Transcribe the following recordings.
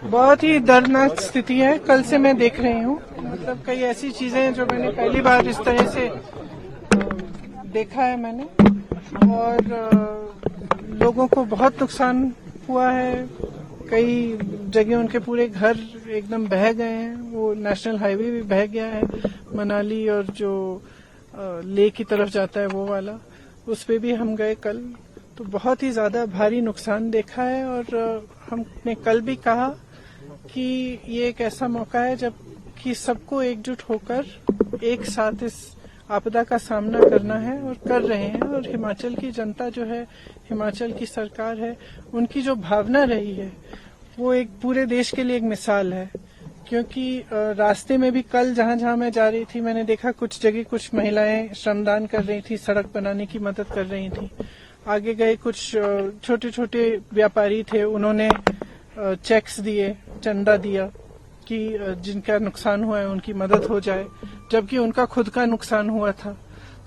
बहुत ही दर्दनाक स्थिति है। कल से मैं देख रही हूँ, मतलब कई ऐसी चीजें हैं जो मैंने पहली बार इस तरह से देखा है मैंने, और लोगों को बहुत नुकसान हुआ है। कई जगह उनके पूरे घर एकदम बह गए हैं। वो नेशनल हाईवे भी बह गया है, मनाली और जो लेह की तरफ जाता है वो वाला, उस पे भी हम गए कल। तो बहुत ही ज्यादा भारी नुकसान देखा है, और हमने कल भी कहा कि ये एक ऐसा मौका है जब कि सबको एकजुट होकर एक साथ इस आपदा का सामना करना है, और कर रहे हैं। और हिमाचल की जनता जो है, हिमाचल की सरकार है, उनकी जो भावना रही है वो एक पूरे देश के लिए एक मिसाल है। क्योंकि रास्ते में भी कल जहां जहां मैं जा रही थी, मैंने देखा कुछ जगह कुछ महिलाएं श्रमदान कर रही थी, सड़क बनाने की मदद कर रही थी। आगे गए कुछ छोटे छोटे व्यापारी थे, उन्होंने चेक्स दिए, चंदा दिया कि जिनका नुकसान हुआ है उनकी मदद हो जाए, जबकि उनका खुद का नुकसान हुआ था।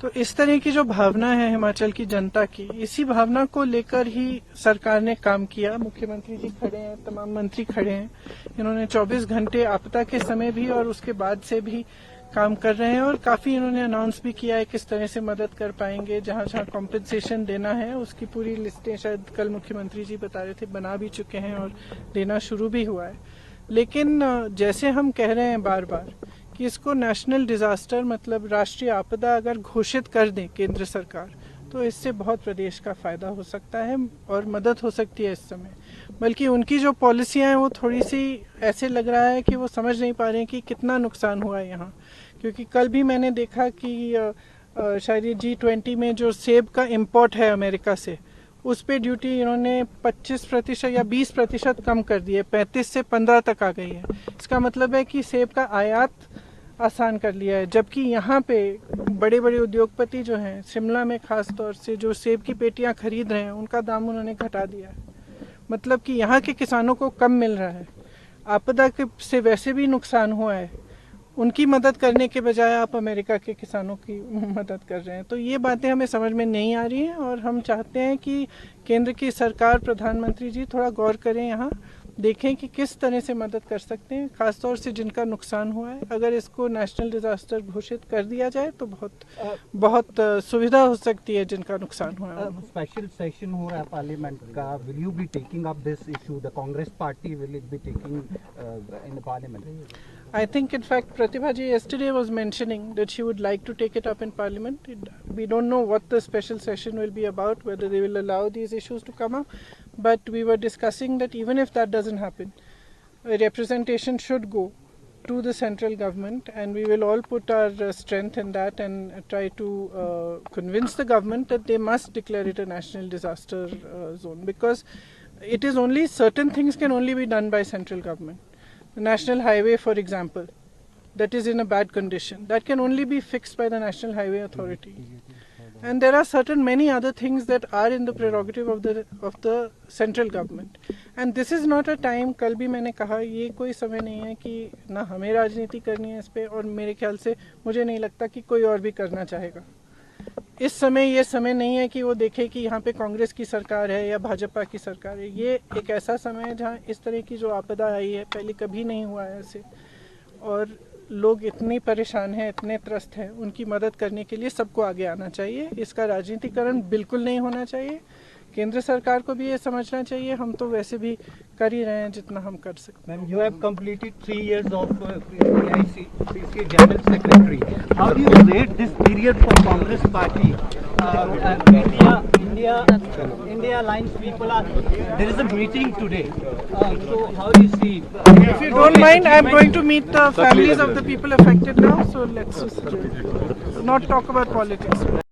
तो इस तरह की जो भावना है हिमाचल की जनता की, इसी भावना को लेकर ही सरकार ने काम किया। मुख्यमंत्री जी खड़े हैं, तमाम मंत्री खड़े हैं। इन्होंने 24 घंटे आपदा के समय भी और उसके बाद से भी काम कर रहे हैं, और काफी इन्होंने अनाउंस भी किया है किस तरह से मदद कर पाएंगे। जहां जहां कॉम्पेंसेशन देना है उसकी पूरी लिस्टें शायद कल मुख्यमंत्री जी बता रहे थे बना भी चुके हैं, और देना शुरू भी हुआ है। लेकिन जैसे हम कह रहे हैं बार बार कि इसको नेशनल डिजास्टर, मतलब राष्ट्रीय आपदा अगर घोषित कर दें केंद्र सरकार, तो इससे बहुत प्रदेश का फायदा हो सकता है और मदद हो सकती है इस समय। बल्कि उनकी जो पॉलिसियां हैं वो थोड़ी सी ऐसे लग रहा है कि वो समझ नहीं पा रहे हैं कि कितना नुकसान हुआ है यहाँ। क्योंकि कल भी मैंने देखा कि शायद G20 में जो सेब का इम्पोर्ट है अमेरिका से, उस पे ड्यूटी इन्होंने 25% या 20% कम कर दी है, 35 से 15 तक आ गई है। इसका मतलब है कि सेब का आयात आसान कर लिया है। जबकि यहाँ पे बड़े बड़े उद्योगपति जो हैं, शिमला में खास तौर से जो सेब की पेटियां खरीद रहे हैं, उनका दाम उन्होंने घटा दिया है। मतलब कि यहाँ के किसानों को कम मिल रहा है। आपदा से वैसे भी नुकसान हुआ है, उनकी मदद करने के बजाय आप अमेरिका के किसानों की मदद कर रहे हैं। तो ये बातें हमें समझ में नहीं आ रही हैं, और हम चाहते हैं कि केंद्र की सरकार, प्रधानमंत्री जी थोड़ा गौर करें, यहाँ देखें कि किस तरह से मदद कर सकते हैं, खासतौर से जिनका नुकसान हुआ है। अगर इसको नेशनल डिजास्टर घोषित कर दिया जाए तो बहुत सुविधा हो सकती है जिनका नुकसान हुआ है। स्पेशल सेशन हो रहा है पार्लियामेंट का, will you be taking up this issue? The Congress party will it be taking in the parliament? I think, in fact, Pratibha ji yesterday was mentioning that she would like to take it up in Parliament. We don't know what the special session will be about, whether they will allow these issues to come up. But we were discussing that even if that doesn't happen, a representation should go to the central government, and we will all put our strength in that and try to convince the government that they must declare it a national disaster zone, because it is only certain things can only be done by central government. The national highway, for example, that is in a bad condition, that can only be fixed by the National Highway Authority. And there are many other things that are in the prerogative of the central government. And this is not a time, कल भी मैंने कहा, ये कोई समय नहीं है कि ना हमें राजनीति करनी है इस पे, और मेरे ख्याल से मुझे नहीं लगता कि कोई और भी करना चाहेगा। इस समय ये समय नहीं है कि वो देखे कि यहाँ पे कांग्रेस की सरकार है या भाजपा की सरकार है। ये एक ऐसा समय है जहाँ इस तरह की जो आपदा आई है, पहले कभी नहीं हुआ है ऐसे, और लोग इतने परेशान हैं, इतने त्रस्त हैं, उनकी मदद करने के लिए सबको आगे आना चाहिए। इसका राजनीतिकरण बिल्कुल नहीं होना चाहिए। केंद्र सरकार को भी ये समझना चाहिए। हम तो वैसे भी कर ही रहे हैं जितना हम कर सकते हैं। Ma'am, you have completed 3 years of AICC General Secretary. How do you rate this period for Congress Party? India Alliance people are. There is a meeting today. So how do you see? If you don't mind, I am going to meet the families of the people affected now. So let's just not talk about politics.